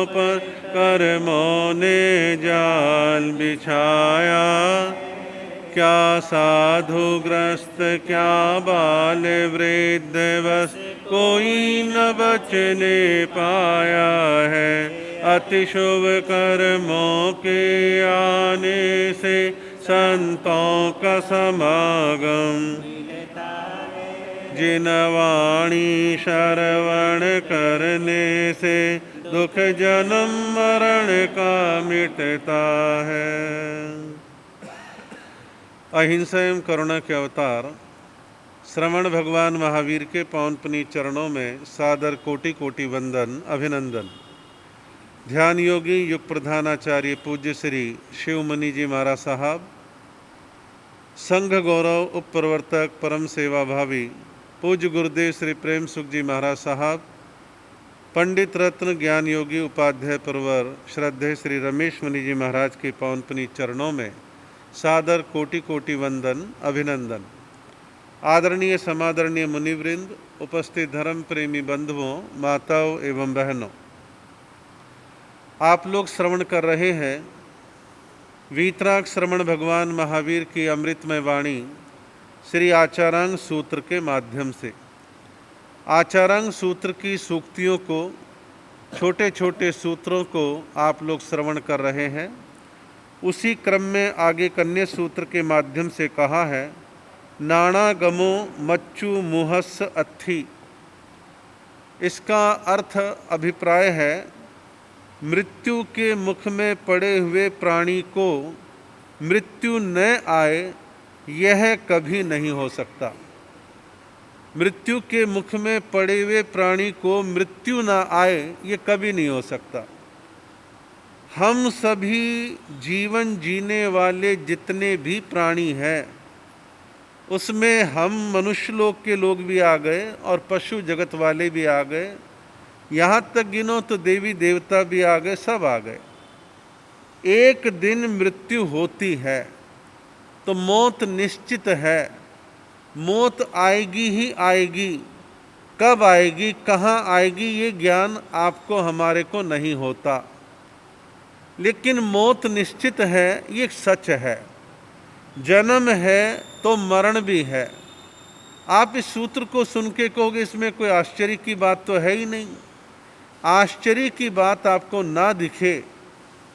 पर कर्मों ने जाल बिछाया। क्या साधु ग्रस्त क्या बाल वृद्ध बस कोई न बचने पाया है। अति शुभ कर्मों के आने से संतों का समागम। जिन वाणी श्रवण करने से दुख जन्म मरण का मिटता है। अहिंसा एवं करुणा के अवतार श्रवण भगवान महावीर के पावन पुनीत चरणों में सादर कोटि कोटि वंदन अभिनंदन। ध्यान योगी युग प्रधानाचार्य पूज्य श्री शिवमुनि जी महाराज साहब, संघ गौरव उप प्रवर्तक परम सेवा भावी पूज्य गुरुदेव श्री प्रेम सुख जी महाराज साहब, पंडित रत्न ज्ञान योगी उपाध्याय परवर श्रद्धेय श्री रमेश मुनि जी महाराज के पावन पुनीत चरणों में सादर कोटि कोटि वंदन अभिनंदन। आदरणीय समादरणीय मुनिवृंद, उपस्थित धर्म प्रेमी बंधुओं, माताओं एवं बहनों, आप लोग श्रवण कर रहे हैं वीतराग श्रवण भगवान महावीर की अमृतमय वाणी श्री आचारांग सूत्र के माध्यम से। आचारांग सूत्र की सूक्तियों को, छोटे छोटे सूत्रों को आप लोग श्रवण कर रहे हैं। उसी क्रम में आगे कन्या सूत्र के माध्यम से कहा है, नाना गमो मच्चू मुहस्स अत्थि। इसका अर्थ अभिप्राय है, मृत्यु के मुख में पड़े हुए प्राणी को मृत्यु न आए यह कभी नहीं हो सकता। मृत्यु के मुख में पड़े हुए प्राणी को मृत्यु ना आए ये कभी नहीं हो सकता। हम सभी जीवन जीने वाले जितने भी प्राणी हैं, उसमें हम मनुष्य लोक के लोग भी आ गए और पशु जगत वाले भी आ गए, यहाँ तक गिनो तो देवी देवता भी आ गए, सब आ गए। एक दिन मृत्यु होती है तो मौत निश्चित है। मौत आएगी ही आएगी। कब आएगी, कहाँ आएगी, ये ज्ञान आपको हमारे को नहीं होता, लेकिन मौत निश्चित है, ये सच है। जन्म है तो मरण भी है। आप इस सूत्र को सुन के कहोगे इसमें कोई आश्चर्य की बात तो है ही नहीं। आश्चर्य की बात आपको ना दिखे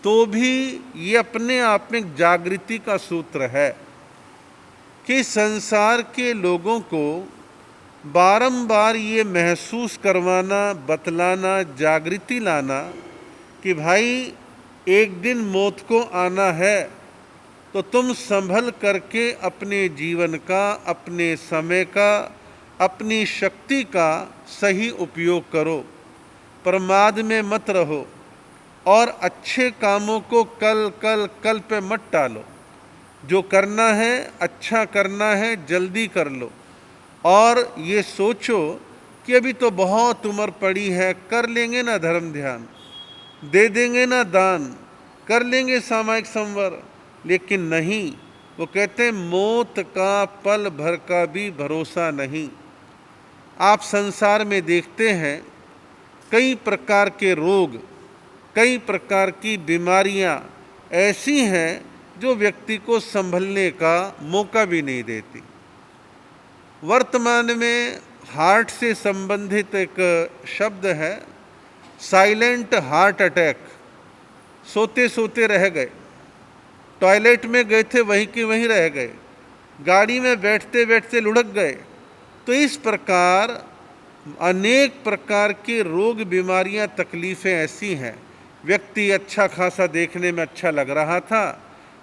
तो भी ये अपने आप में जागृति का सूत्र है कि संसार के लोगों को बारंबार ये महसूस करवाना, बतलाना, जागृति लाना कि भाई एक दिन मौत को आना है, तो तुम संभल करके अपने जीवन का, अपने समय का, अपनी शक्ति का सही उपयोग करो। प्रमाद में मत रहो और अच्छे कामों को कल कल कल पे मत टालो। जो करना है, अच्छा करना है, जल्दी कर लो। और ये सोचो कि अभी तो बहुत उम्र पड़ी है, कर लेंगे ना धर्म ध्यान, दे देंगे ना दान, कर लेंगे सामायिक संवर। लेकिन नहीं, वो कहते हैं मौत का पल भर का भी भरोसा नहीं। आप संसार में देखते हैं कई प्रकार के रोग, कई प्रकार की बीमारियां ऐसी हैं जो व्यक्ति को संभलने का मौका भी नहीं देती। वर्तमान में हार्ट से संबंधित एक शब्द है, साइलेंट हार्ट अटैक। सोते सोते रह गए, टॉयलेट में गए थे वहीं के वहीं रह गए, गाड़ी में बैठते बैठते लुढ़क गए। तो इस प्रकार अनेक प्रकार के रोग, बीमारियां, तकलीफ़ें ऐसी हैं। व्यक्ति अच्छा खासा देखने में अच्छा लग रहा था,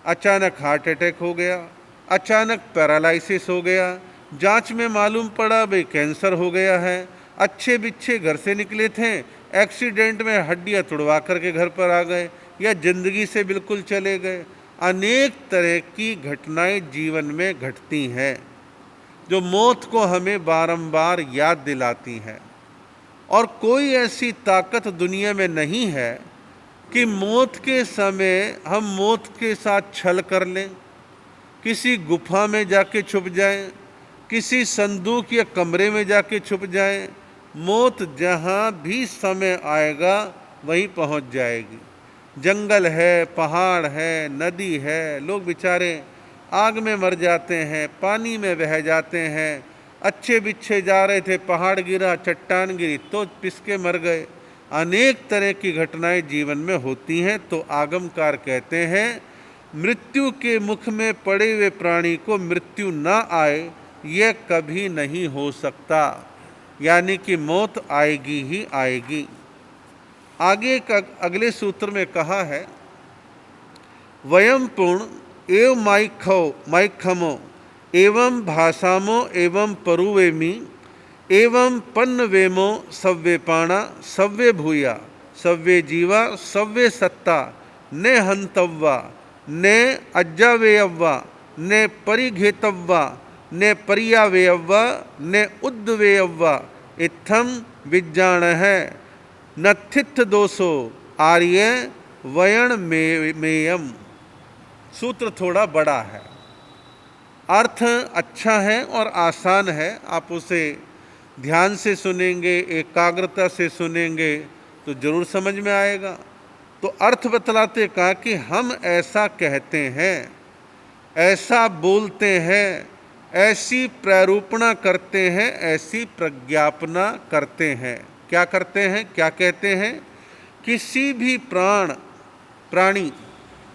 अचानक हार्ट अटैक हो गया, अचानक पैरालिसिस हो गया, जांच में मालूम पड़ा भाई कैंसर हो गया है। अच्छे बिच्छे घर से निकले थे, एक्सीडेंट में हड्डियां तुड़वा करके घर पर आ गए या जिंदगी से बिल्कुल चले गए। अनेक तरह की घटनाएं जीवन में घटती हैं जो मौत को हमें बारंबार याद दिलाती हैं। और कोई ऐसी ताकत दुनिया में नहीं है कि मौत के समय हम मौत के साथ छल कर लें, किसी गुफा में जाके छुप जाएं, किसी संदूक या कमरे में जाके छुप जाएं। मौत जहाँ भी समय आएगा वहीं पहुंच जाएगी। जंगल है, पहाड़ है, नदी है, लोग बेचारे आग में मर जाते हैं, पानी में बह जाते हैं। अच्छे बिच्छे जा रहे थे, पहाड़ गिरा, चट्टान गिरी तो पिसके मर गए। अनेक तरह की घटनाएं जीवन में होती हैं। तो आगमकार कहते हैं मृत्यु के मुख में पड़े हुए प्राणी को मृत्यु ना आए यह कभी नहीं हो सकता, यानी कि मौत आएगी ही आएगी। आगे का अगले सूत्र में कहा है वयम पूर्ण एव माइखमो एवं भाषामो एवं परुवेमी एवं पन्नवेमो सव्वे पाणा सव्वे भूया सव्वे जीवा सव्वे सत्ता ने हंतव्वा ने अज्जावेयव्वा ने परिघेतव्वा ने पर्यावेयव्वा ने उद्वेयव्वा इत्थम विज्ञान है नथित्थ दोषो आर्य वयण मेयम। सूत्र थोड़ा बड़ा है, अर्थ अच्छा है और आसान है। आप उसे ध्यान से सुनेंगे, एकाग्रता से सुनेंगे तो जरूर समझ में आएगा। तो अर्थ बतलाते कहा कि हम ऐसा कहते हैं, ऐसा बोलते हैं, ऐसी प्रारूपणा करते हैं, ऐसी प्रज्ञापना करते हैं। क्या करते हैं, क्या कहते हैं? किसी भी प्राणी,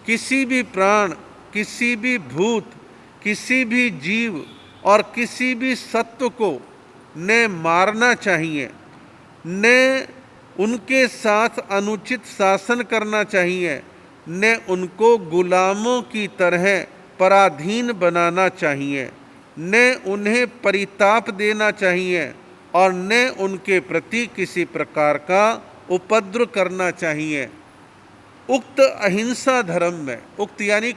किसी भी प्राण, किसी भी भूत, किसी भी जीव और किसी भी सत्व को न मारना चाहिए, न उनके साथ अनुचित शासन करना चाहिए, न उनको गुलामों की तरह पराधीन बनाना चाहिए, न उन्हें परिताप देना चाहिए और न उनके प्रति किसी प्रकार का उपद्रव करना चाहिए। उक्त अहिंसा धर्म में, उक्त यानी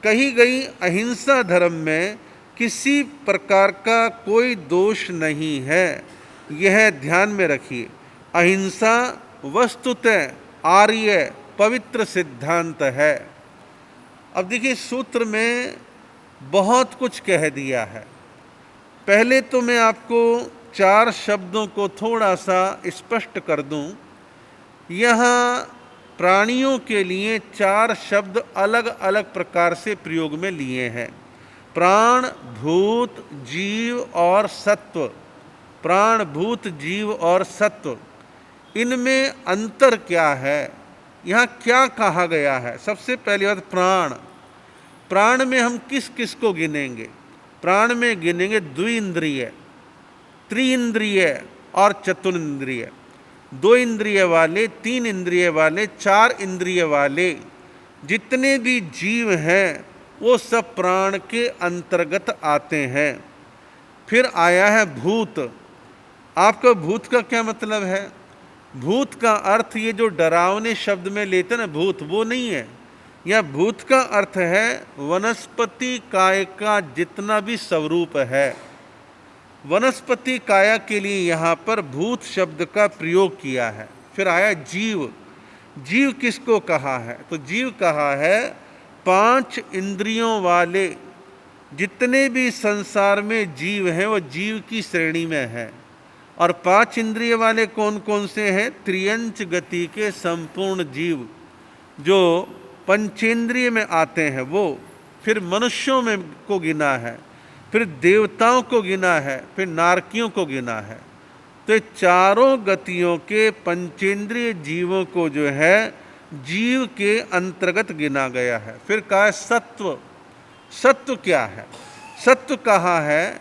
कही गई अहिंसा धर्म में किसी प्रकार का कोई दोष नहीं है। यह ध्यान में रखिए। अहिंसा वस्तुतः आर्य पवित्र सिद्धांत है। अब देखिए सूत्र में बहुत कुछ कह दिया है। पहले तो मैं आपको 4 शब्दों को थोड़ा सा स्पष्ट कर दूं। यहाँ प्राणियों के लिए 4 शब्द अलग अलग प्रकार से प्रयोग में लिए हैं। प्राण, भूत, जीव और सत्व। प्राण, भूत, जीव और सत्व, इनमें अंतर क्या है? यहाँ क्या कहा गया है? सबसे पहली बात प्राण। प्राण में हम किस किस को गिनेंगे? प्राण में गिनेंगे द्विइंद्रिय, त्रिइंद्रिय और चतुरिंद्रिय। 2 इंद्रिय वाले, 3 इंद्रिय वाले, 4 इंद्रिय वाले जितने भी जीव हैं वो सब प्राण के अंतर्गत आते हैं। फिर आया है भूत। आपका भूत का क्या मतलब है? भूत का अर्थ ये जो डरावने शब्द में लेते ना भूत, वो नहीं है। यह भूत का अर्थ है वनस्पति काय का जितना भी स्वरूप है। वनस्पति काया के लिए यहाँ पर भूत शब्द का प्रयोग किया है। फिर आया जीव। जीव किसको कहा है? तो जीव कहा है 5 इंद्रियों वाले जितने भी संसार में जीव हैं वो जीव की श्रेणी में है। और 5 इंद्रिय वाले कौन कौन से हैं? त्रियंच गति के संपूर्ण जीव जो पंचेंद्रिय में आते हैं वो। फिर मनुष्यों में को गिना है, फिर देवताओं को गिना है, फिर नारकियों को गिना है। तो ये चारों गतियों के पंचेंद्रिय जीवों को जो है जीव के अंतर्गत गिना गया है। फिर कहा है सत्व। सत्व क्या है? सत्व कहा है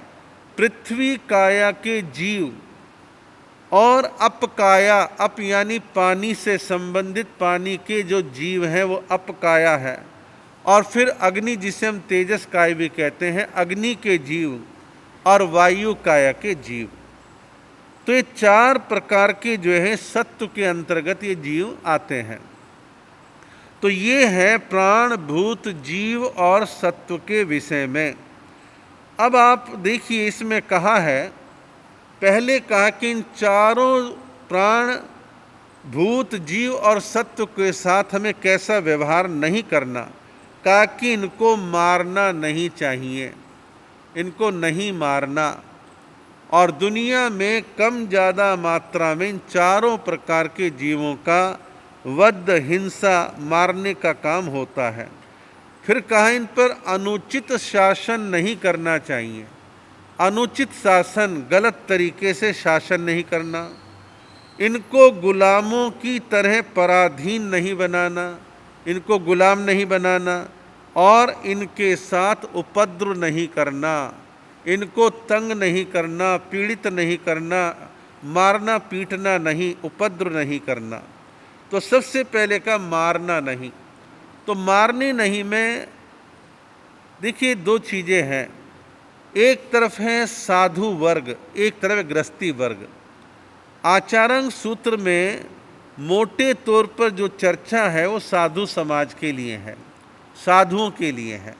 पृथ्वी काया के जीव और अपकाया, अप यानी पानी से संबंधित पानी के जो जीव हैं वो अपकाया है। और फिर अग्नि, जिसे हम तेजस काय भी कहते हैं, अग्नि के जीव और वायु काया के जीव। तो ये 4 प्रकार के जो है सत्व के अंतर्गत ये जीव आते हैं। तो ये है प्राण, भूत, जीव और सत्व के विषय में। अब आप देखिए इसमें कहा है, पहले कहा कि इन चारों प्राण, भूत, जीव और सत्व के साथ हमें कैसा व्यवहार नहीं करना। कहा कि इनको मारना नहीं चाहिए, इनको नहीं मारना। और दुनिया में कम ज़्यादा मात्रा में इन चारों प्रकार के जीवों का वध, हिंसा, मारने का काम होता है। फिर कहा इन पर अनुचित शासन नहीं करना चाहिए। अनुचित शासन, गलत तरीके से शासन नहीं करना, इनको गुलामों की तरह पराधीन नहीं बनाना, इनको गुलाम नहीं बनाना, और इनके साथ उपद्रव नहीं करना, इनको तंग नहीं करना, पीड़ित नहीं करना, मारना पीटना नहीं, उपद्रव नहीं करना। तो सबसे पहले का मारना नहीं। तो मारने नहीं में देखिए दो चीज़ें हैं, एक तरफ है साधु वर्ग, एक तरफ है गृहस्थी वर्ग। आचार्य सूत्र में मोटे तौर पर जो चर्चा है वो साधु समाज के लिए है, साधुओं के लिए है।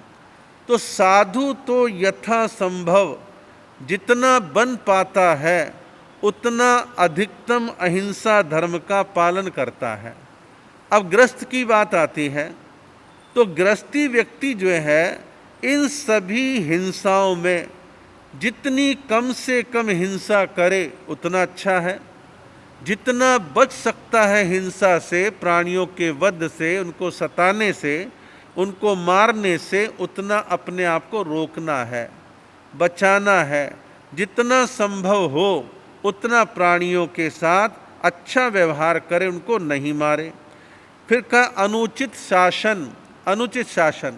तो साधु तो यथासंभव जितना बन पाता है उतना अधिकतम अहिंसा धर्म का पालन करता है। अब गृहस्थ की बात आती है, तो गृहस्थी व्यक्ति जो है इन सभी हिंसाओं में जितनी कम से कम हिंसा करे उतना अच्छा है। जितना बच सकता है हिंसा से, प्राणियों के वध से, उनको सताने से, उनको मारने से, उतना अपने आप को रोकना है, बचाना है। जितना संभव हो उतना प्राणियों के साथ अच्छा व्यवहार करे, उनको नहीं मारे। फिर का अनुचित शासन। अनुचित शासन,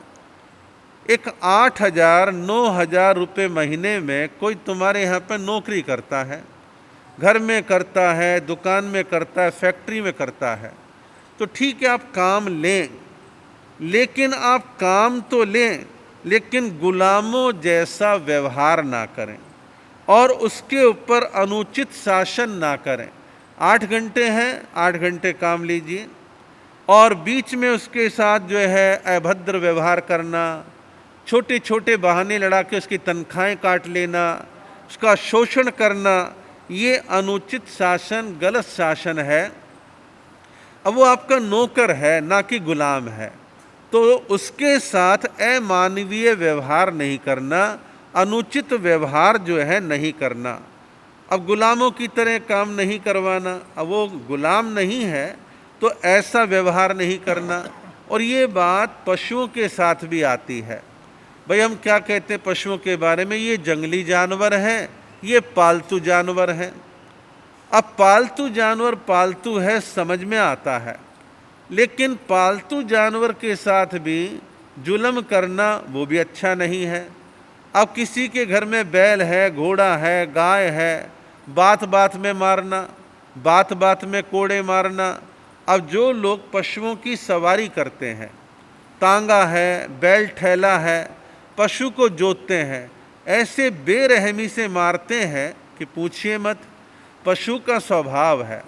एक 8,000 9,000 रुपये महीने में कोई तुम्हारे यहाँ पर नौकरी करता है, घर में करता है, दुकान में करता है, फैक्ट्री में करता है, तो ठीक है आप काम लें, लेकिन आप काम तो लें लेकिन गुलामों जैसा व्यवहार ना करें और उसके ऊपर अनुचित शासन ना करें। 8 घंटे हैं, 8 घंटे काम लीजिए, और बीच में उसके साथ जो है अभद्र व्यवहार करना, छोटे छोटे बहाने लड़ा के उसकी तनख्वाहें काट लेना, उसका शोषण करना, ये अनुचित शासन, गलत शासन है। अब वो आपका नौकर है ना कि गुलाम है, तो उसके साथ अमानवीय व्यवहार नहीं करना, अनुचित व्यवहार जो है नहीं करना। अब गुलामों की तरह काम नहीं करवाना। अब वो गुलाम नहीं है तो ऐसा व्यवहार नहीं करना। और ये बात पशुओं के साथ भी आती है। भाई हम क्या कहते हैं पशुओं के बारे में, ये जंगली जानवर हैं, ये पालतू जानवर हैं। अब पालतू जानवर पालतू है समझ में आता है, लेकिन पालतू जानवर के साथ भी जुल्म करना वो भी अच्छा नहीं है। अब किसी के घर में बैल है, घोड़ा है, गाय है, बात बात में मारना, बात बात में कोड़े मारना। अब जो लोग पशुओं की सवारी करते हैं, तांगा है, बैल ठेला है, पशु को जोतते हैं, ऐसे बेरहमी से मारते हैं कि पूछिए मत। पशु का स्वभाव है,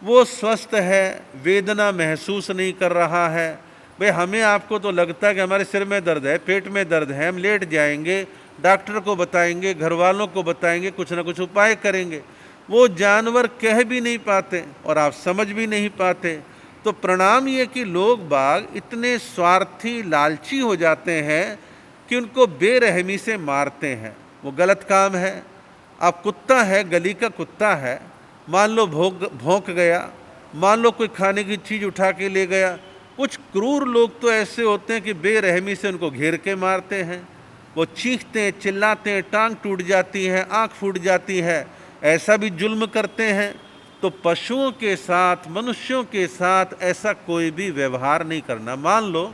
वो स्वस्थ है, वेदना महसूस नहीं कर रहा है। भाई हमें आपको तो लगता है कि हमारे सिर में दर्द है, पेट में दर्द है, हम लेट जाएंगे, डॉक्टर को बताएंगे, घर वालों को बताएंगे, कुछ ना कुछ उपाय करेंगे। वो जानवर कह भी नहीं पाते और आप समझ भी नहीं पाते। तो प्रणाम ये कि लोग बाग इतने स्वार्थी, लालची हो जाते हैं कि उनको बेरहमी से मारते हैं। वो गलत काम है। अब कुत्ता है, गली का कुत्ता है, मान लो भौंक गया, मान लो कोई खाने की चीज़ उठा के ले गया। कुछ क्रूर लोग तो ऐसे होते हैं कि बेरहमी से उनको घेर के मारते हैं। वो चीखते हैं, चिल्लाते हैं, टांग टूट जाती है, आँख फूट जाती है, ऐसा भी जुल्म करते हैं। तो पशुओं के साथ, मनुष्यों के साथ ऐसा कोई भी व्यवहार नहीं करना। मान लो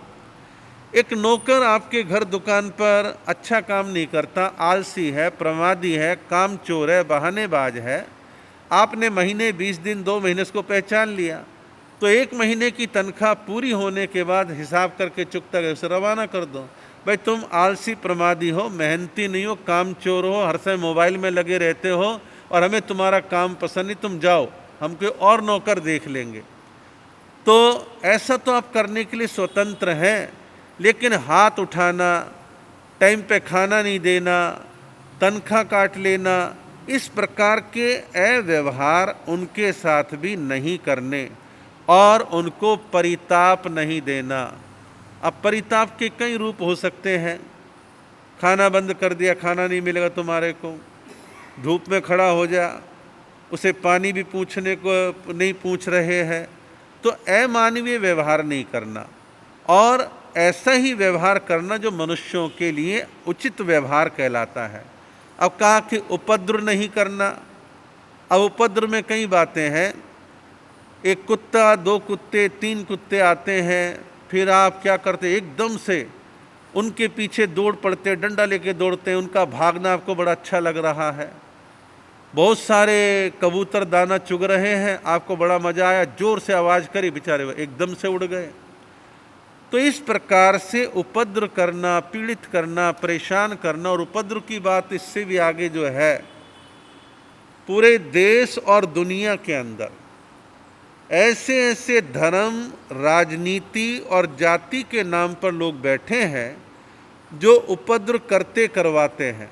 एक नौकर आपके घर दुकान पर अच्छा काम नहीं करता, आलसी है, प्रमादी है, कामचोर है, बहानेबाज है। आपने महीने 20 दिन 2 महीने उसको पहचान लिया, तो 1 महीने की तनख्वाह पूरी होने के बाद हिसाब करके चुकता गए उसे रवाना कर दो। भाई तुम आलसी, प्रमादी हो, मेहनती नहीं हो, कामचोर हो, हर समय मोबाइल में लगे रहते हो और हमें तुम्हारा काम पसंद नहीं, तुम जाओ, हम कोई और नौकर देख लेंगे। तो ऐसा तो आप करने के लिए स्वतंत्र हैं, लेकिन हाथ उठाना, टाइम पे खाना नहीं देना, तनख्वाह काट लेना, इस प्रकार के अव्यवहार उनके साथ भी नहीं करने और उनको परिताप नहीं देना। अब परिताप के कई रूप हो सकते हैं। खाना बंद कर दिया, खाना नहीं मिलेगा तुम्हारे को, धूप में खड़ा हो जा, उसे पानी भी पूछने को नहीं पूछ रहे हैं, तो अमानवीय व्यवहार नहीं करना, और ऐसा ही व्यवहार करना जो मनुष्यों के लिए उचित व्यवहार कहलाता है। अब कहा कि उपद्रव नहीं करना। अब उपद्रव में कई बातें हैं। एक कुत्ता, दो कुत्ते, तीन कुत्ते आते हैं, फिर आप क्या करते, एकदम से उनके पीछे दौड़ पड़ते, डंडा लेके दौड़ते हैं, उनका भागना आपको बड़ा अच्छा लग रहा है। बहुत सारे कबूतर दाना चुग रहे हैं, आपको बड़ा मजा आया, जोर से आवाज़ करी, बेचारे एकदम से उड़ गए। तो इस प्रकार से उपद्रव करना, पीड़ित करना, परेशान करना, और उपद्रव की बात इससे भी आगे जो है, पूरे देश और दुनिया के अंदर ऐसे ऐसे धर्म, राजनीति और जाति के नाम पर लोग बैठे हैं जो उपद्रव करते करवाते हैं,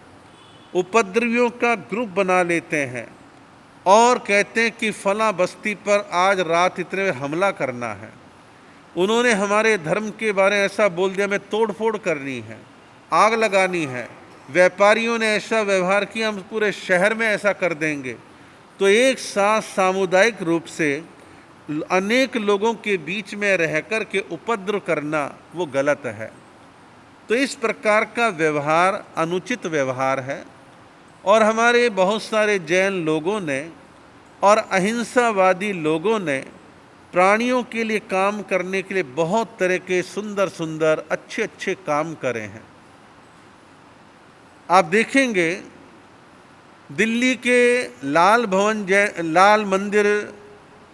उपद्रवियों का ग्रुप बना लेते हैं और कहते हैं कि फला बस्ती पर आज रात इतने हमला करना है, उन्होंने हमारे धर्म के बारे में ऐसा बोल दिया, हमें तोड़ फोड़ करनी है, आग लगानी है, व्यापारियों ने ऐसा व्यवहार किया, हम पूरे शहर में ऐसा कर देंगे। तो एक साथ सामुदायिक रूप से अनेक लोगों के बीच में रह कर के उपद्रव करना वो गलत है। तो इस प्रकार का व्यवहार अनुचित व्यवहार है, और हमारे बहुत सारे जैन लोगों ने और अहिंसावादी लोगों ने प्राणियों के लिए काम करने के लिए बहुत तरह के सुंदर सुंदर अच्छे अच्छे काम करे हैं। आप देखेंगे दिल्ली के लाल भवन, लाल मंदिर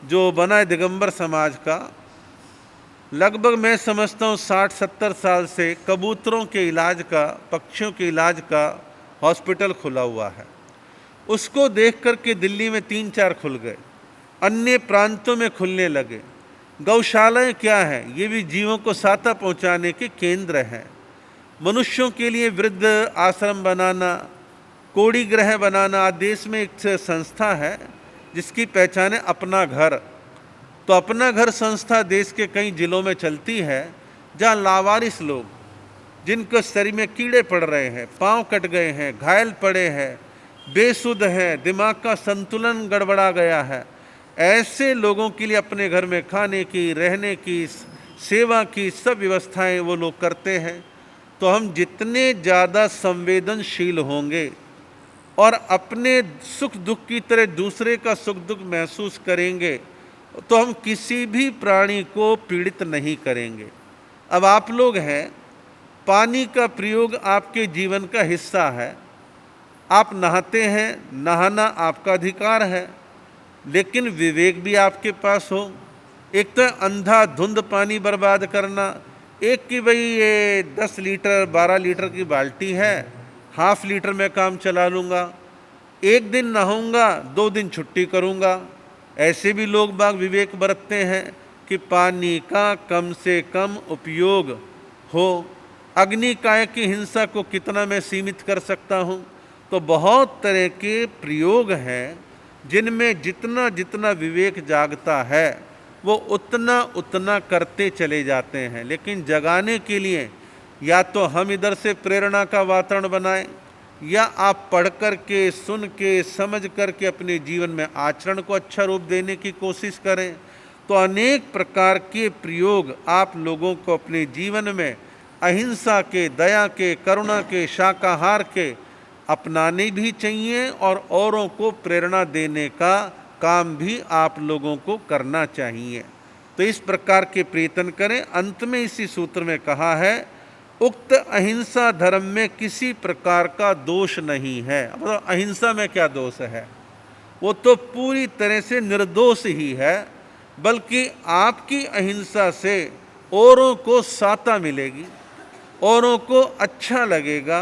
जो बना है दिगंबर समाज का, लगभग मैं समझता हूँ 60-70 साल से कबूतरों के इलाज का, पक्षियों के इलाज का हॉस्पिटल खुला हुआ है। उसको देख कर के दिल्ली में 3-4 खुल गए, अन्य प्रांतों में खुलने लगे। गौशालाएं क्या है, ये भी जीवों को साता पहुंचाने के केंद्र हैं। मनुष्यों के लिए वृद्ध आश्रम बनाना, कोड़ी गृह बनाना। आज देश में एक संस्था है जिसकी पहचान है अपना घर। तो अपना घर संस्था देश के कई जिलों में चलती है, जहाँ लावारिस लोग, जिनको शरीर में कीड़े पड़ रहे हैं, पांव कट गए हैं, घायल पड़े हैं, बेसुध हैं, दिमाग का संतुलन गड़बड़ा गया है, ऐसे लोगों के लिए अपने घर में खाने की, रहने की, सेवा की सब व्यवस्थाएं वो लोग करते हैं। तो हम जितने ज़्यादा संवेदनशील होंगे और अपने सुख दुख की तरह दूसरे का सुख दुख महसूस करेंगे, तो हम किसी भी प्राणी को पीड़ित नहीं करेंगे। अब आप लोग हैं, पानी का प्रयोग आपके जीवन का हिस्सा है, आप नहाते हैं, नहाना आपका अधिकार है, लेकिन विवेक भी आपके पास हो। एक तो अंधाधुंध पानी बर्बाद करना, एक कि भाई ये 10 लीटर 12 लीटर की बाल्टी है, हाफ लीटर में काम चला लूँगा, एक दिन नहाऊंगा, 2 दिन छुट्टी करूँगा। ऐसे भी लोग बाग विवेक बरतते हैं कि पानी का कम से कम उपयोग हो। अग्निकाय की हिंसा को कितना मैं सीमित कर सकता हूँ। तो बहुत तरह के प्रयोग हैं जिनमें जितना जितना विवेक जागता है वो उतना उतना करते चले जाते हैं। लेकिन जगाने के लिए या तो हम इधर से प्रेरणा का वातावरण बनाएं, या आप पढ़ कर के, सुन के, समझ कर के अपने जीवन में आचरण को अच्छा रूप देने की कोशिश करें। तो अनेक प्रकार के प्रयोग आप लोगों को अपने जीवन में अहिंसा के, दया के, करुणा के, शाकाहार के अपनाने भी चाहिए, और औरों को प्रेरणा देने का काम भी आप लोगों को करना चाहिए। तो इस प्रकार के प्रयत्न करें। अंत में इसी सूत्र में कहा है, उक्त अहिंसा धर्म में किसी प्रकार का दोष नहीं है। अब अहिंसा में क्या दोष है, वो तो पूरी तरह से निर्दोष ही है, बल्कि आपकी अहिंसा से औरों को साता मिलेगी, औरों को अच्छा लगेगा,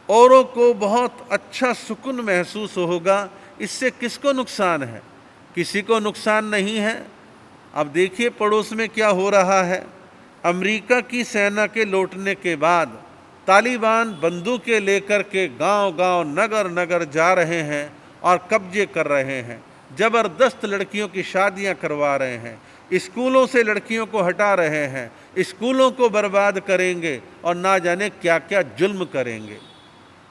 औरों को बहुत अच्छा सुकून महसूस होगा। इससे किसको नुकसान है? किसी को नुकसान नहीं है। अब देखिए पड़ोस में क्या हो रहा है। अमेरिका की सेना के लौटने के बाद तालिबान बंदूकें लेकर के गांव-गांव, नगर-नगर जा रहे हैं और कब्जे कर रहे हैं। ज़बरदस्त लड़कियों की शादियां करवा रहे हैं, स्कूलों से लड़कियों को हटा रहे हैं, स्कूलों को बर्बाद करेंगे और ना जाने क्या क्या जुल्म करेंगे।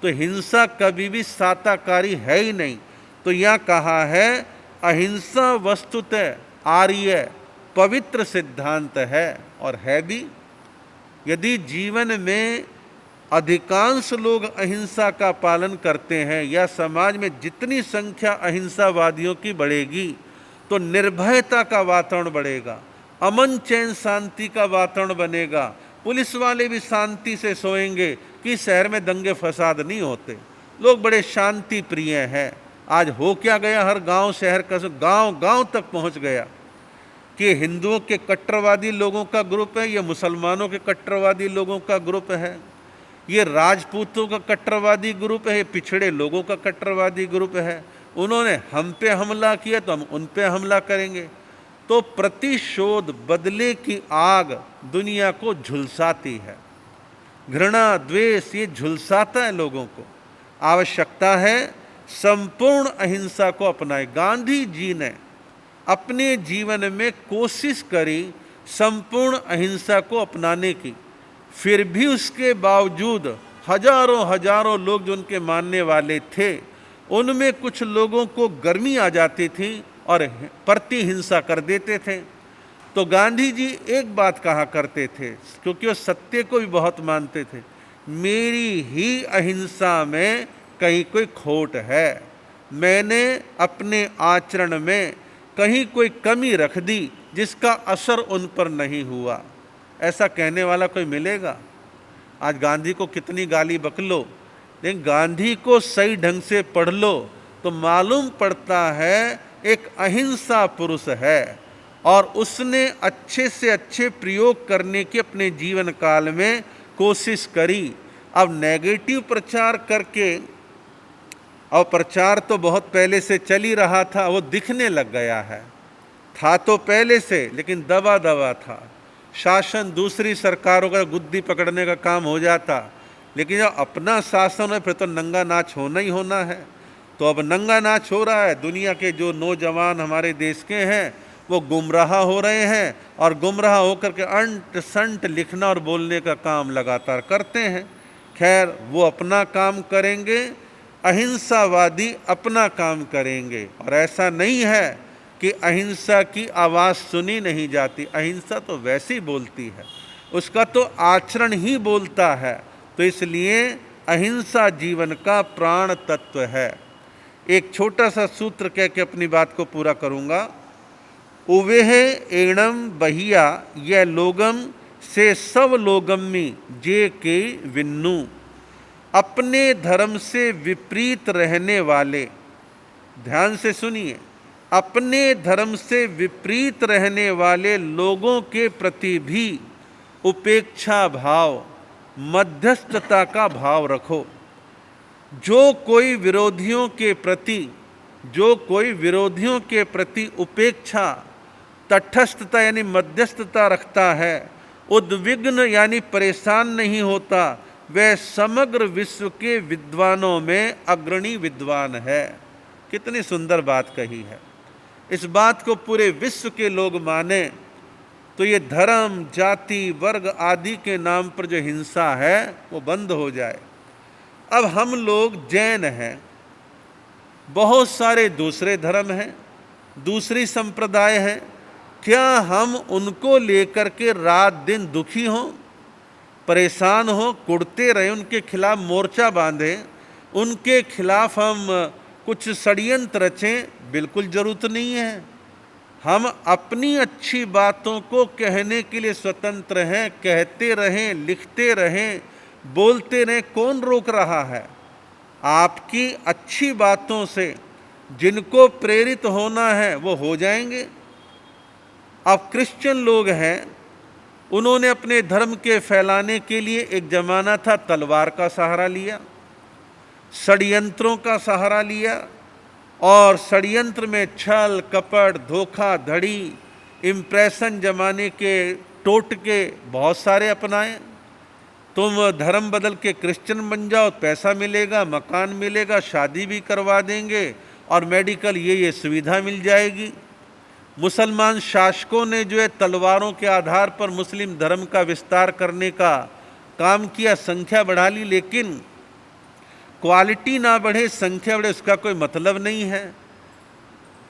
तो हिंसा कभी भी साताकारी है ही नहीं। तो यहाँ कहा है अहिंसा वस्तुतः आर्य पवित्र सिद्धांत है, और है भी। यदि जीवन में अधिकांश लोग अहिंसा का पालन करते हैं, या समाज में जितनी संख्या अहिंसावादियों की बढ़ेगी, तो निर्भयता का वातावरण बढ़ेगा, अमन चैन शांति का वातावरण बनेगा। पुलिस वाले भी शांति से सोएंगे कि शहर में दंगे फसाद नहीं होते, लोग बड़े शांति प्रिय हैं। आज हो क्या गया, हर गांव शहर का गांव गांव तक पहुंच गया कि हिंदुओं के कट्टरवादी लोगों का ग्रुप है, ये मुसलमानों के कट्टरवादी लोगों का ग्रुप है, ये राजपूतों का कट्टरवादी ग्रुप है, ये पिछड़े लोगों का कट्टरवादी ग्रुप है। उन्होंने हम पे हमला किया तो हम उन पे हमला करेंगे। तो प्रतिशोध बदले की आग दुनिया को झुलसाती है। घृणा द्वेष ये झुलसाता है लोगों को। आवश्यकता है संपूर्ण अहिंसा को अपनाए। गांधी जी ने अपने जीवन में कोशिश करी संपूर्ण अहिंसा को अपनाने की, फिर भी उसके बावजूद हजारों हजारों लोग जो उनके मानने वाले थे, उनमें कुछ लोगों को गर्मी आ जाती थी और प्रतिहिंसा कर देते थे। तो गांधी जी एक बात कहा करते थे, क्योंकि वो सत्य को भी बहुत मानते थे, मेरी ही अहिंसा में कहीं कोई खोट है, मैंने अपने आचरण में कहीं कोई कमी रख दी जिसका असर उन पर नहीं हुआ। ऐसा कहने वाला कोई मिलेगा? आज गांधी को कितनी गाली बक लो, लेकिन गांधी को सही ढंग से पढ़ लो तो मालूम पड़ता है एक अहिंसा पुरुष है, और उसने अच्छे से अच्छे प्रयोग करने की अपने जीवन काल में कोशिश करी। अब नेगेटिव प्रचार करके, और प्रचार तो बहुत पहले से चल ही रहा था, वो दिखने लग गया है, था तो पहले से लेकिन दबा दबा था। शासन दूसरी सरकारों का गुद्दी पकड़ने का काम हो जाता, लेकिन जब अपना शासन है फिर तो नंगा नाच होना ही होना है। तो अब नंगा नाच हो रहा है। दुनिया के जो नौजवान हमारे देश के हैं वो गुमराह हो रहे हैं, और गुमराह होकर के अंट संट लिखना और बोलने का काम लगातार करते हैं। खैर, वो अपना काम करेंगे, अहिंसावादी अपना काम करेंगे। और ऐसा नहीं है कि अहिंसा की आवाज़ सुनी नहीं जाती, अहिंसा तो वैसे ही बोलती है, उसका तो आचरण ही बोलता है। तो इसलिए अहिंसा जीवन का प्राण तत्व है। एक छोटा सा सूत्र कह के अपनी बात को पूरा करूँगा। उवेह एणम बहिया यह लोगम से सब लोगम्मी जे के विन्नु। अपने धर्म से विपरीत रहने वाले, ध्यान से सुनिए, अपने धर्म से विपरीत रहने वाले लोगों के प्रति भी उपेक्षा भाव, मध्यस्थता का भाव रखो। जो कोई विरोधियों के प्रति उपेक्षा, तटस्थता यानी मध्यस्थता रखता है, उद्विग्न यानी परेशान नहीं होता, वह समग्र विश्व के विद्वानों में अग्रणी विद्वान है। कितनी सुंदर बात कही है। इस बात को पूरे विश्व के लोग माने तो ये धर्म, जाति, वर्ग आदि के नाम पर जो हिंसा है वो बंद हो जाए। अब हम लोग जैन हैं, बहुत सारे दूसरे धर्म हैं, दूसरी संप्रदाय हैं, क्या हम उनको लेकर के रात दिन दुखी हों, परेशान हों, कुड़ते रहें, उनके खिलाफ मोर्चा बांधें, उनके खिलाफ हम कुछ षड्यंत्र रचें? बिल्कुल ज़रूरत नहीं है। हम अपनी अच्छी बातों को कहने के लिए स्वतंत्र हैं, कहते रहें, लिखते रहें, बोलते रहें, कौन रोक रहा है? आपकी अच्छी बातों से जिनको प्रेरित होना है वो हो जाएंगे। अब क्रिश्चियन लोग हैं, उन्होंने अपने धर्म के फैलाने के लिए एक जमाना था तलवार का सहारा लिया, षड्यंत्रों का सहारा लिया, और षड्यंत्र में छल कपट, धोखाधड़ी, इम्प्रेशन जमाने के टोटके बहुत सारे अपनाए। तुम धर्म बदल के क्रिश्चियन बन जाओ, पैसा मिलेगा, मकान मिलेगा, शादी भी करवा देंगे, और मेडिकल ये सुविधा मिल जाएगी। मुसलमान शासकों ने जो है तलवारों के आधार पर मुस्लिम धर्म का विस्तार करने का काम किया, संख्या बढ़ा ली, लेकिन क्वालिटी ना बढ़े, संख्या बढ़े, उसका कोई मतलब नहीं है।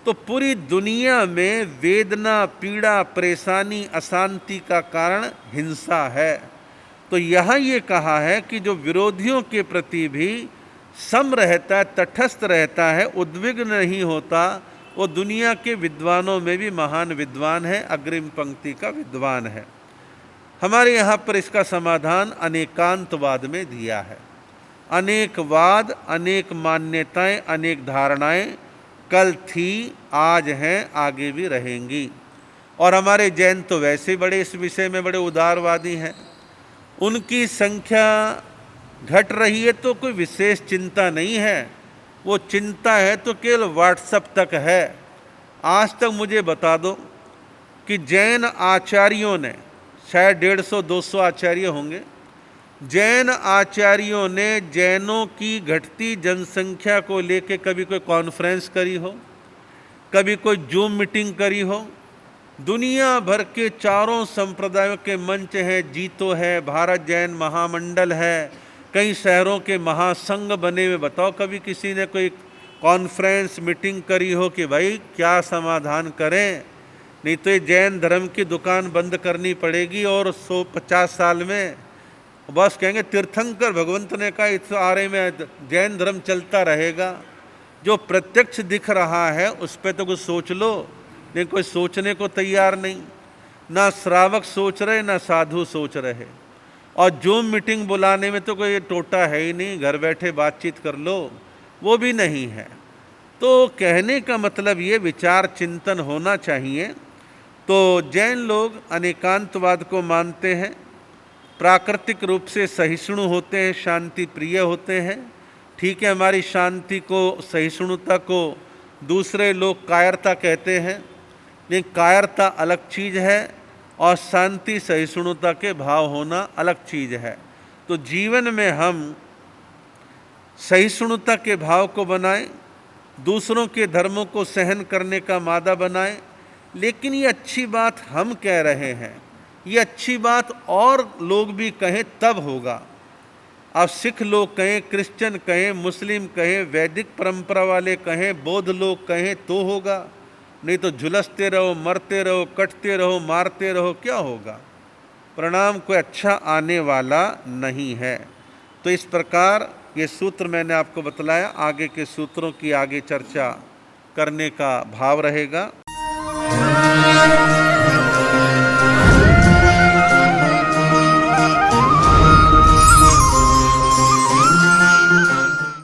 तो पूरी दुनिया में वेदना, पीड़ा, परेशानी, अशांति का कारण हिंसा है। तो यहाँ ये कहा है कि जो विरोधियों के प्रति भी सम रहता है, तटस्थ रहता है, उद्विग्न नहीं होता, वो दुनिया के विद्वानों में भी महान विद्वान है, अग्रिम पंक्ति का विद्वान है। हमारे यहाँ पर इसका समाधान अनेकांतवाद में दिया है। अनेकवाद, अनेक मान्यताएं, अनेक धारणाएं कल थी, आज हैं, आगे भी रहेंगी। और हमारे जैन तो वैसे बड़े इस विषय में बड़े उदारवादी हैं। उनकी संख्या घट रही है तो कोई विशेष चिंता नहीं है, वो चिंता है तो केवल व्हाट्सएप तक है। आज तक मुझे बता दो कि जैन आचार्यों ने, शायद 150-200 आचार्य होंगे, जैन आचार्यों ने जैनों की घटती जनसंख्या को लेकर कभी कोई कॉन्फ्रेंस करी हो, कभी कोई जूम मीटिंग करी हो? दुनिया भर के चारों संप्रदायों के मंच हैं, जीतो है, भारत जैन महामंडल है, कई शहरों के महासंघ बने हुए, बताओ कभी किसी ने कोई कॉन्फ्रेंस मीटिंग करी हो कि भाई क्या समाधान करें? नहीं तो ये जैन धर्म की दुकान बंद करनी पड़ेगी और 150 साल में बस कहेंगे तीर्थंकर भगवंत ने कहा इस आरे में जैन धर्म चलता रहेगा। जो प्रत्यक्ष दिख रहा है उस पर तो कुछ सोच लो, लेकिन कोई सोचने को तैयार नहीं। ना श्रावक सोच रहे, ना साधु सोच रहे। और जूम मीटिंग बुलाने में तो कोई टोटा है ही नहीं, घर बैठे बातचीत कर लो, वो भी नहीं है। तो कहने का मतलब ये विचार चिंतन होना चाहिए। तो जैन लोग अनेकांतवाद को मानते हैं, प्राकृतिक रूप से सहिष्णु होते हैं, शांति प्रिय होते हैं। ठीक है, हमारी शांति को, सहिष्णुता को दूसरे लोग कायरता कहते हैं, लेकिन कायरता अलग चीज़ है और शांति सहिष्णुता के भाव होना अलग चीज़ है। तो जीवन में हम सहिष्णुता के भाव को बनाएं, दूसरों के धर्मों को सहन करने का मादा बनाएं। लेकिन ये अच्छी बात हम कह रहे हैं, ये अच्छी बात और लोग भी कहें तब होगा। अब सिख लोग कहें, क्रिश्चियन कहें, मुस्लिम कहें, वैदिक परंपरा वाले कहें, बौद्ध लोग कहें तो होगा, नहीं तो झुलसते रहो, मरते रहो, कटते रहो, मारते रहो, क्या होगा? परिणाम कोई अच्छा आने वाला नहीं है। तो इस प्रकार ये सूत्र मैंने आपको बतलाया, आगे के सूत्रों की आगे चर्चा करने का भाव रहेगा।